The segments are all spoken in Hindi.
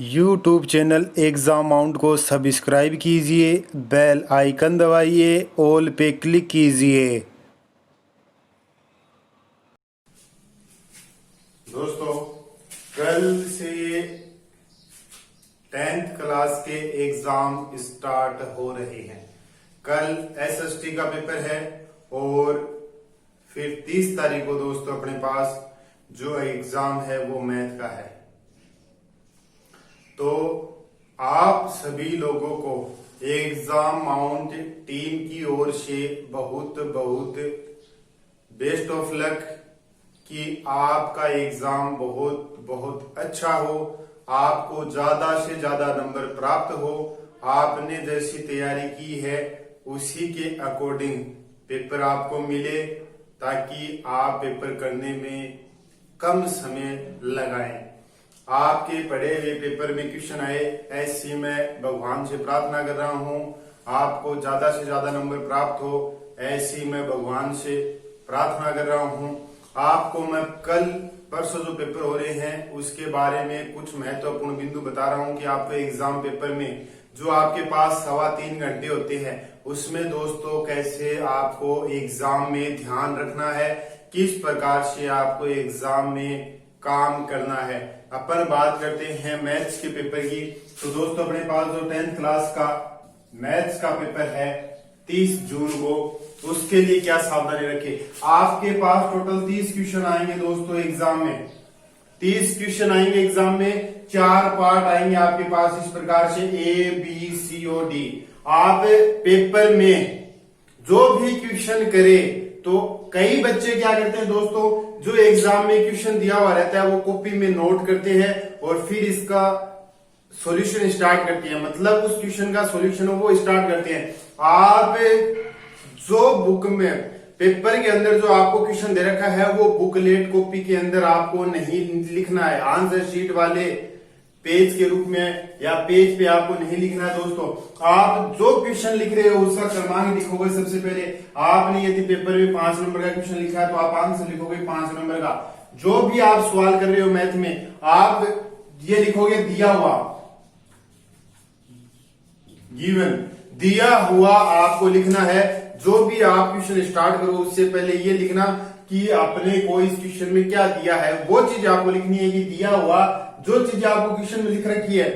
यूट्यूब चैनल एग्ज़ाम माउंट को सब्सक्राइब कीजिए, बेल आइकन दबाइए, ऑल पे क्लिक कीजिए। दोस्तों, कल से 10th क्लास के एग्जाम स्टार्ट हो रहे हैं। कल एसएसटी का पेपर है और फिर 30 तारीख को दोस्तों अपने पास जो एग्जाम है वो मैथ का है। तो आप सभी लोगों को एग्जाम माउंट टीम की ओर से बहुत बहुत बेस्ट ऑफ लक कि आपका एग्जाम बहुत बहुत अच्छा हो, आपको ज्यादा से ज्यादा नंबर प्राप्त हो। आपने जैसी तैयारी की है उसी के अकॉर्डिंग पेपर आपको मिले ताकि आप पेपर करने में कम समय लगाएं। आपके पढ़े हुए पेपर में क्वेश्चन आए, ऐसी मैं भगवान से प्रार्थना कर रहा हूं। आपको ज्यादा से ज्यादा नंबर प्राप्त हो, ऐसी मैं भगवान से प्रार्थना कर रहा हूं। आपको मैं कल परसों जो पेपर हो रहे हैं उसके बारे में कुछ महत्वपूर्ण बिंदु बता रहा हूं कि आपके एग्जाम पेपर में जो आपके पास 3.25 घंटे होते हैं उसमें दोस्तों कैसे आपको एग्जाम में ध्यान रखना है, किस प्रकार से आपको एग्जाम में काम करना है। अपन बात करते हैं मैथ्स के पेपर की। तो दोस्तों अपने पास जो 10th क्लास का मैथ्स का पेपर है 30 जून को, उसके लिए क्या सावधानी रखें। आपके पास टोटल 30 क्वेश्चन आएंगे दोस्तों एग्जाम में। 30 क्वेश्चन आएंगे एग्जाम में, 4 पार्ट आएंगे आपके पास इस प्रकार से A B C और D। आप पेपर में जो भी क्वेश्चन करे तो कई बच्चे क्या करते हैं दोस्तों, जो एग्जाम में क्वेश्चन दिया हुआ रहता है वो कॉपी में नोट करते हैं और फिर इसका सॉल्यूशन स्टार्ट करते हैं, मतलब उस क्वेश्चन का सॉल्यूशन वो स्टार्ट करते हैं। आप जो बुक में पेपर के अंदर जो आपको क्वेश्चन दे रखा है वो बुकलेट कॉपी के अंदर आपको नहीं लिखना है, आंसर शीट वाले पेज के रूप में या पेज पे आपको नहीं लिखना है दोस्तों। आप जो क्वेश्चन लिख रहे हो उसका क्रमांक लिखोगे। सबसे पहले आपने यदि पेपर में 5 नंबर का क्वेश्चन लिखा है तो आप आंसर लिखोगे 5 नंबर का। जो भी आप सवाल कर रहे हो मैथ में आप ये लिखोगे दिया हुआ, गिवन, दिया हुआ आपको लिखना है। जो भी आप क्वेश्चन स्टार्ट करो उससे पहले ये लिखना कि अपने को इस क्वेश्चन में क्या दिया है, वो चीज आपको लिखनी है कि दिया हुआ जो चीज आपको क्वेश्चन में लिख रखी है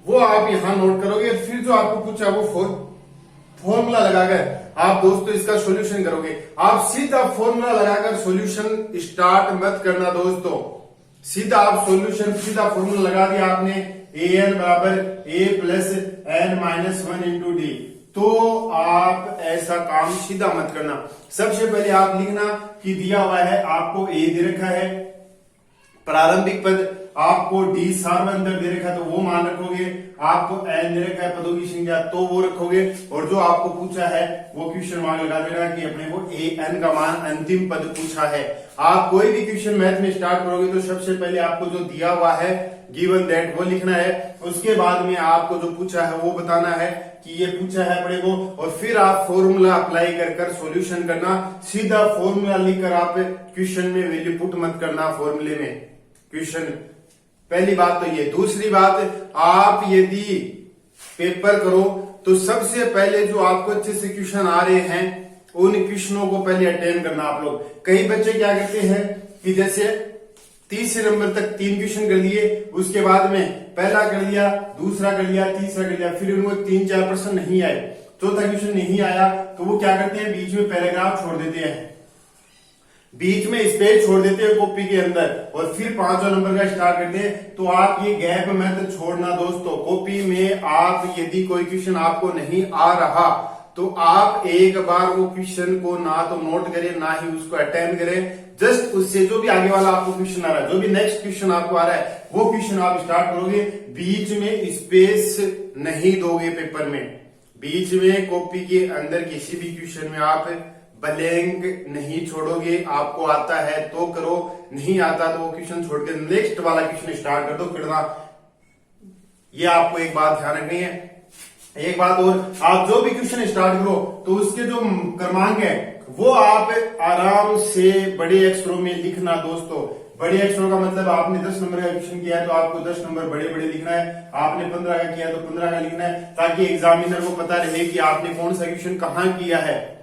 वो आप यहां नोट करोगे। फिर जो आपको पूछा वो फॉर्मूला लगाकर आप दोस्तों इसका सॉल्यूशन करोगे। आप सीधा फॉर्मूला लगाकर सॉल्यूशन स्टार्ट मत करना दोस्तों। सीधा आप सॉल्यूशन सीधा फॉर्मूला लगा दिया आपने, an बराबर a plus n minus 1 into D, तो आप ऐसा काम सीधा मत करना। सबसे पहले आप लिखना कि दिया हुआ है आपको a दे रखा है, प्रारंभिक पद आपको डी सार्वंतर दे रखा है तो वो मान रखोगे, आपको एन दे रखा है पदों की संख्या तो वो रखोगे, और जो आपको पूछा है वो क्वेश्चन मार्क लगा देना कि अपने को ए एन का मान अंतिम पद पूछा है। आप कोई भी क्वेश्चन मैथ में स्टार्ट करोगे तो सबसे पहले आपको जो दिया हुआ है गिवन दैट वो लिखना है। उसके बाद में आपको जो पूछा है वो बताना है कि ये पूछा है अपने को, और फिर आप फॉर्मूला अप्लाई कर सॉल्यूशन करना। सीधा फॉर्मूला लिखकर आप क्वेश्चन में वैल्यू पुट मत करना फॉर्मूले में क्वेश्चन। पहली बात तो ये। दूसरी बात, आप यदि पेपर करो तो सबसे पहले जो आपको अच्छे से क्वेश्चन आ रहे हैं उन क्वेश्चनों को पहले अटेंड करना आप लोग। कई बच्चे क्या करते हैं कि जैसे 30 नंबर तक 3 क्वेश्चन कर दिए, उसके बाद में पहला कर लिया, दूसरा कर लिया, तीसरा कर लिया, फिर उनको 3-4 प्रश्न नहीं आए, चौथा क्वेश्चन नहीं आया, तो वो क्या करते हैं बीच में पैराग्राफ छोड़ देते हैं, बीच में स्पेस छोड़ देते हैं कॉपी के अंदर और फिर 5वां नंबर का स्टार्ट करते हैं। तो आप ये गैप मत छोड़ना दोस्तों। कॉपी में आप यदि कोई क्वेश्चन आपको नहीं आ रहा तो आप एक बार वो क्वेश्चन को ना तो नोट करें ना ही उसको अटेम्प्ट करें। जस्ट उससे जो भी आगे वाला आपको क्वेश्चन आ रहा है, जो भी नेक्स्ट क्वेश्चन आपको आ रहा है वो क्वेश्चन आप स्टार्ट करोगे। बीच में स्पेस नहीं दोगे पेपर में, बीच में कॉपी के अंदर किसी भी क्वेश्चन में आप ब्लैंक नहीं छोड़ोगे। आपको आता है तो करो, नहीं आता तो वो क्वेश्चन छोड़ के नेक्स्ट वाला क्वेश्चन स्टार्ट कर दो करना। ये आपको एक बात ध्यान रखनी है। एक बात और, आप जो भी क्वेश्चन स्टार्ट करो तो उसके जो क्रमांक है वो आप आराम से बड़े अक्षरों में लिखना दोस्तों। बड़े अक्षरों का मतलब आपने 10 नंबर का क्वेश्चन किया है तो आपको 10 नंबर बड़े बड़े लिखना है, आपने 15 का किया तो 15 का लिखना है, ताकि एग्जामिनर को पता रहे कि आपने कौन सा क्वेश्चन कहाँ किया है।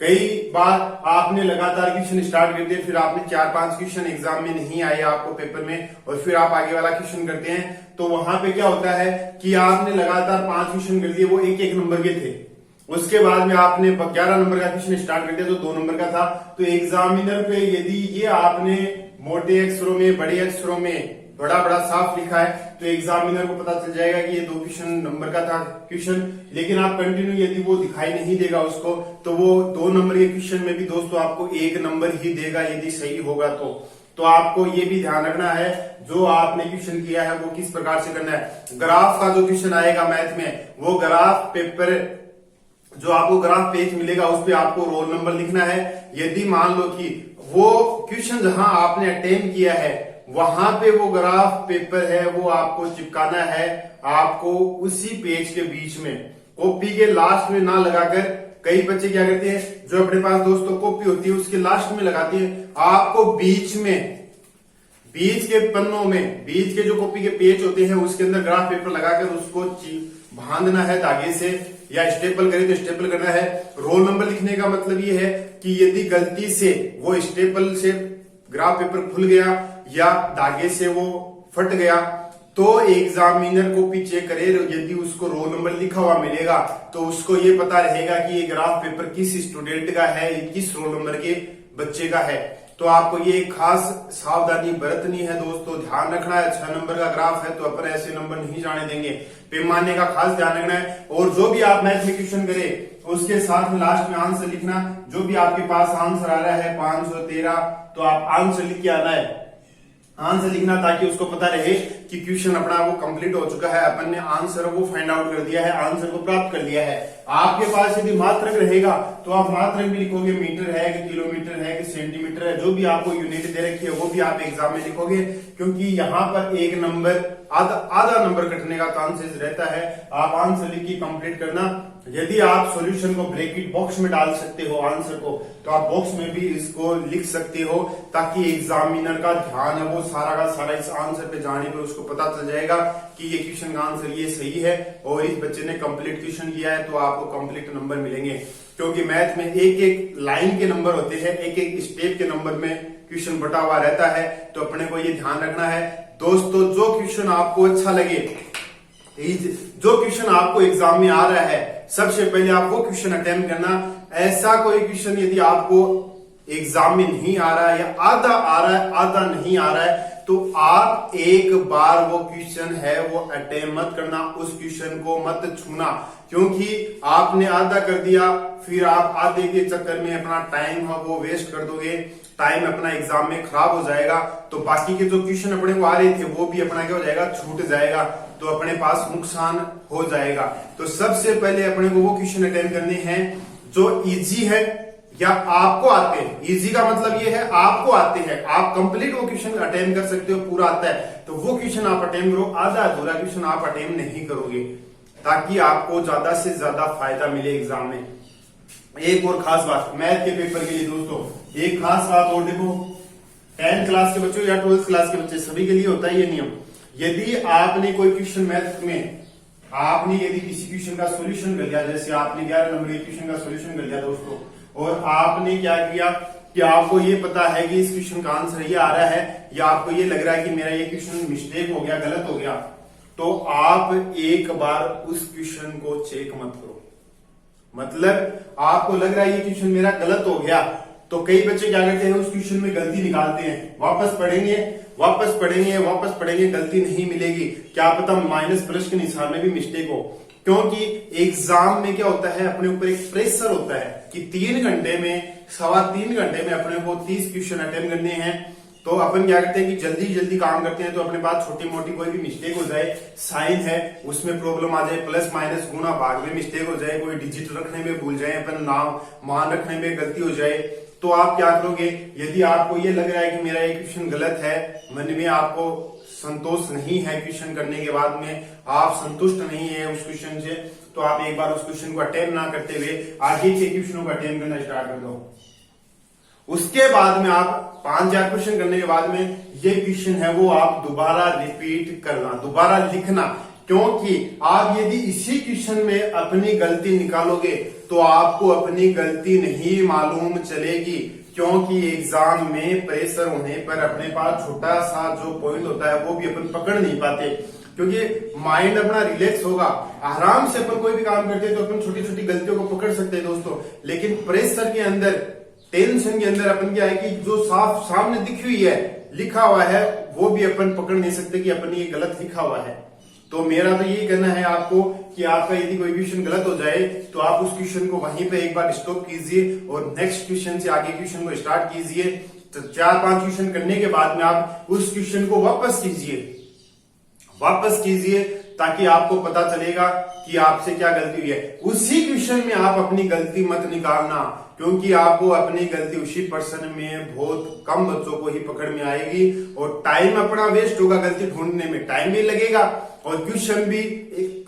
कई बार आपने लगातार क्वेश्चन स्टार्ट कर दिए, फिर आपने 4-5 क्वेश्चन एग्जाम में नहीं आए आपको पेपर में, और फिर आप आगे वाला क्वेश्चन करते हैं तो वहां पे क्या होता है कि आपने लगातार 5 क्वेश्चन कर दिए, वो 1-1 नंबर के थे। उसके बाद में आपने 11 नंबर का क्वेश्चन स्टार्ट कर दिया तो 2 नंबर का था। तो एग्जामिनर पे यदि ये आपने मोटे अक्षरों में, बड़े अक्षरों में बड़ा बड़ा साफ लिखा है तो एग्जामिनर को पता चल जाएगा कि ये 2 क्वेश्चन नंबर का था क्वेश्चन। लेकिन आप कंटिन्यू यदि वो दिखाई नहीं देगा उसको, तो वो 2 नंबर के क्वेश्चन में भी दोस्तों आपको 1 नंबर ही देगा यदि सही होगा तो आपको ये भी ध्यान रखना है जो आपने क्वेश्चन किया है वो किस प्रकार से करना है। ग्राफ का जो क्वेश्चन आएगा मैथ में, वो ग्राफ पेपर जो आपको ग्राफ पेज मिलेगा उस पे आपको रोल नंबर लिखना है। यदि मान लो कि वो क्वेश्चन जहां आपने अटेम्प्ट किया है वहां पे वो ग्राफ पेपर है वो आपको चिपकाना है, आपको उसी पेज के बीच में, कॉपी के लास्ट में ना लगाकर। कई बच्चे क्या करते हैं, जो अपने पास दोस्तों कॉपी होती है उसके लास्ट में लगाते हैं, आपको बीच में, बीच के पन्नों में, बीच के जो कॉपी के पेज होते हैं उसके अंदर ग्राफ पेपर लगाकर उसको बांधना है धागे से, या स्टेपल करे तो स्टेपल करना है। रोल नंबर लिखने का मतलब ये है कि यदि गलती से वो स्टेपल से ग्राफ पेपर खुल गया या धागे से वो फट गया तो एग्जामिनर कॉपी चेक करे, यदि उसको रोल नंबर लिखा हुआ मिलेगा तो उसको ये पता रहेगा कि ये ग्राफ पेपर किस स्टूडेंट का है, किस रोल नंबर के बच्चे का है। तो आपको ये खास सावधानी बरतनी है दोस्तों, ध्यान रखना है। 6 नंबर का ग्राफ है तो अपन ऐसे नंबर नहीं जाने देंगे, पैमाने का खास ध्यान रखना है। और जो भी आप मैथ में क्वेश्चन करें उसके साथ में लास्ट में आंसर लिखना। जो भी आपके पास आंसर आ रहा है 513 तो आप आंसर लिख के आना है, आंसर लिखना, ताकि उसको पता रहे कि क्वेश्चन अपना वो कंप्लीट हो चुका है, अपन ने आंसर वो फाइंड आउट कर दिया है, आंसर को प्राप्त कर लिया है। आपके पास यदि मात्रक रहेगा तो आप मात्रक भी लिखोगे, मीटर है कि किलोमीटर है कि सेंटीमीटर है, जो भी आपको यूनिट दे रखी है वो भी आप एग्जाम में लिखोगे, क्योंकि यहाँ पर 1 नंबर आधा नंबर कटने का चांसेस रहता है। आप आंसर लिख के कंप्लीट करना। यदि आप सॉल्यूशन को ब्रैकेट बॉक्स में डाल सकते हो आंसर को, तो आप बॉक्स में भी इसको लिख सकते हो, ताकि एग्जामिनर का ध्यान है वो सारा का सारा इस आंसर पे जाने पे उसको पता चल जाएगा कि ये क्वेश्चन का आंसर ये सही है और इस बच्चे ने कंप्लीट क्वेश्चन किया है, तो आपको कंप्लीट नंबर मिलेंगे। क्योंकि मैथ में एक एक लाइन के नंबर होते हैं, एक एक स्टेप के नंबर में क्वेश्चन बटा हुआ रहता है, तो अपने को ये ध्यान रखना है दोस्तों। जो क्वेश्चन आपको अच्छा लगे, जो क्वेश्चन आपको एग्जाम में आ रहा है, सबसे पहले आप वो क्वेश्चन अटेम्प्ट करना। ऐसा कोई क्वेश्चन यदि आपको एग्जाम में नहीं आ रहा है या आधा आ रहा है आधा नहीं आ रहा है, तो आप एक बार वो क्वेश्चन है वो अटेम्प्ट मत करना, उस क्वेश्चन को मत छूना, क्योंकि आपने आधा कर दिया फिर आप आधे के चक्कर में अपना टाइम है वो वेस्ट कर दोगे, टाइम अपना एग्जाम में खराब हो जाएगा, तो बाकी के जो क्वेश्चन अपने को आ रहे थे वो भी अपना क्या हो जाएगा, छूट जाएगा, तो अपने पास नुकसान हो जाएगा। तो सबसे पहले अपने को वो क्वेश्चन अटेम्प्ट करने हैं जो इजी है या आपको आते हैं। इजी का मतलब ये है आपको आते हैं, आप कंप्लीट वो क्वेश्चन अटेम्प्ट कर सकते हो, पूरा आता है तो वो क्वेश्चन आप अटेम्प्ट करो, आधा अधूरा क्वेश्चन आप अटेम्प्ट नहीं करोगे, ताकि आपको ज्यादा से ज्यादा फायदा मिले एग्जाम में। एक और खास बात मैथ के पेपर के लिए दोस्तों, एक खास बात और देखो, 10th क्लास के बच्चों या 12th क्लास के बच्चे सभी के लिए होता है ये नियम। यदि आपने कोई क्वेश्चन मैथ में आपने यदि किसी क्वेश्चन का सॉल्यूशन कर लिया, जैसे आपने 11 नंबर के क्वेश्चन का सॉल्यूशन कर लिया दोस्तों, और आपने क्या किया कि आपको ये पता है कि इस क्वेश्चन का आंसर ये आ रहा है, या आपको ये लग रहा है कि मेरा ये क्वेश्चन मिस्टेक हो गया, गलत हो गया, तो आप एक बार उस क्वेश्चन को चेक मत करो। मतलब आपको लग रहा है ये क्वेश्चन मेरा गलत हो गया, तो कई बच्चे क्या करते हैं उस क्वेश्चन में गलती निकालते हैं, वापस पढ़ेंगे गलती नहीं मिलेगी, क्या पता माइनस प्लस के निशान में भी मिस्टेक हो। क्योंकि एग्जाम में क्या होता है, अपने ऊपर एक प्रेशर होता है कि 3 घंटे में 3.25 घंटे में अपने को 30 क्वेश्चन अटेम्प्ट करने हैं, तो अपन क्या करते हैं कि जल्दी जल्दी काम करते हैं, तो अपने पास छोटी मोटी कोई भी मिस्टेक हो जाए, साइन है उसमें प्रॉब्लम आ जाए, प्लस माइनस गुना भाग में मिस्टेक हो जाए, कोई डिजिट रखने में भूल जाए, अपन नाम मान रखने में गलती हो जाए, तो आप क्या करोगे, यदि आपको ये लग रहा है कि मेरा ये क्वेश्चन गलत है, मन में आपको संतोष नहीं है, क्वेश्चन करने के बाद में आप संतुष्ट नहीं है उस क्वेश्चन से, तो आप एक बार उस क्वेश्चन को अटेम्प्ट ना करते हुए आगे के क्वेश्चनों को अटेम्प्ट करना स्टार्ट कर दो। उसके बाद में आप 5-4 क्वेश्चन करने के बाद में ये क्वेश्चन है वो आप दोबारा रिपीट करना, दोबारा लिखना, क्योंकि आप यदि इसी क्वेश्चन में अपनी गलती निकालोगे तो आपको अपनी गलती नहीं मालूम चलेगी, क्योंकि एग्जाम में प्रेशर होने पर अपने पास छोटा सा जो पॉइंट होता है वो भी अपन पकड़ नहीं पाते, क्योंकि माइंड अपना रिलैक्स होगा, आराम से अपन कोई भी काम करते हैं तो अपन छोटी छोटी गलतियों को पकड़ सकते हैं दोस्तों। लेकिन प्रेशर के अंदर, टेंशन के अंदर अपन क्या है कि जो साफ सामने दिखी हुई है, लिखा हुआ है, वो भी अपन पकड़ नहीं सकते कि अपन ये गलत लिखा हुआ है। तो मेरा तो यही कहना है आपको कि आपका यदि कोई क्वेश्चन गलत हो जाए तो आप उस क्वेश्चन को वहीं पे एक बार स्टॉप कीजिए और नेक्स्ट क्वेश्चन से आगे क्वेश्चन को स्टार्ट कीजिए। तो 4-5 क्वेश्चन करने के बाद में आप उस क्वेश्चन को वापस कीजिए ताकि आपको पता चलेगा कि आपसे क्या गलती हुई है। उसी क्वेश्चन में आप अपनी गलती मत निकालना, क्योंकि आपको अपनी गलती उसी पर्सन में बहुत कम बच्चों को ही पकड़ में आएगी और टाइम अपना वेस्ट होगा, गलती ढूंढने में टाइम भी लगेगा और क्वेश्चन भी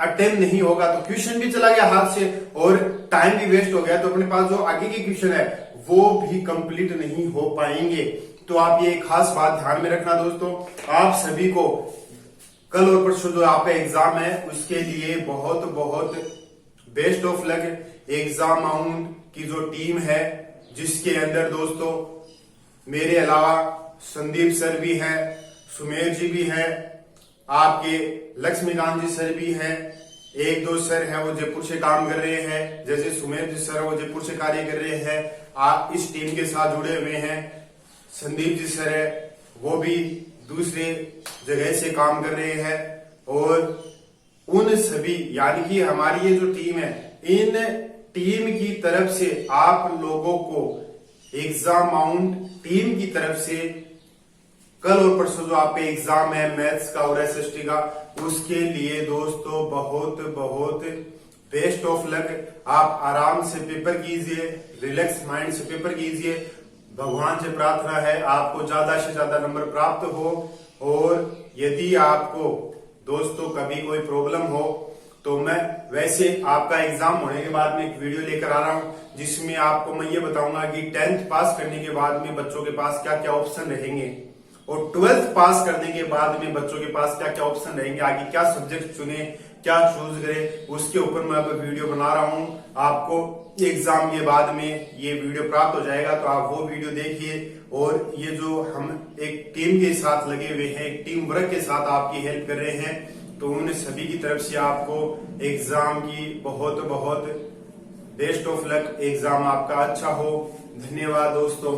अटेम्प्ट नहीं होगा, तो क्वेश्चन भी चला गया हाथ से और टाइम भी वेस्ट हो गया, तो अपने पास जो आगे के क्वेश्चन है वो भी कंप्लीट नहीं हो पाएंगे। तो आप ये खास बात ध्यान में रखना दोस्तों। आप सभी को कल और परसों जो आपका एग्जाम है उसके लिए बहुत बहुत best of luck. Exam mount की जो टीम है जिसके अंदर दोस्तों मेरे अलावा संदीप सर भी हैं, सुमेर जी भी हैं, आपके लक्ष्मीकांत जी सर भी हैं, 1-2 सर हैं वो जयपुर से काम कर रहे हैं, जैसे सुमेर जी सर वो जयपुर से कार्य कर रहे हैं, आप इस टीम के साथ जुड़े हुए हैं। संदीप जी सर है वो भी दूसरे जगह से काम कर रहे हैं और उन सभी यानी कि हमारी ये जो टीम है, इन टीम की तरफ से आप लोगों को एग्जाम माउंट टीम की तरफ से कल और परसों जो आपके एग्जाम है मैथ्स का और एसएसटी का, उसके लिए दोस्तों बहुत बहुत बेस्ट ऑफ लक। आप आराम से पेपर कीजिए, रिलैक्स माइंड से पेपर कीजिए। भगवान से प्रार्थना है आपको ज्यादा से ज्यादा नंबर प्राप्त हो, और यदि आपको दोस्तों कभी कोई प्रॉब्लम हो तो मैं वैसे आपका एग्जाम होने के बाद में एक वीडियो लेकर आ रहा हूं जिसमें आपको मैं ये बताऊंगा कि 10th पास करने के बाद में बच्चों के पास क्या क्या ऑप्शन रहेंगे और 12th पास करने के बाद में बच्चों के पास क्या क्या ऑप्शन रहेंगे, आगे क्या सब्जेक्ट चुने, क्या चूज करें, उसके ऊपर मैं अब वीडियो बना रहा हूं। आपको एग्जाम के बाद में ये वीडियो प्राप्त हो जाएगा, तो आप वो वीडियो देखिए। और ये जो हम एक टीम के साथ लगे हुए हैं, एक टीम वर्क के साथ आपकी हेल्प कर रहे हैं, तो उन सभी की तरफ से आपको एग्जाम की बहुत बहुत बेस्ट ऑफ लक। एग्जाम आपका अच्छा हो। धन्यवाद दोस्तों।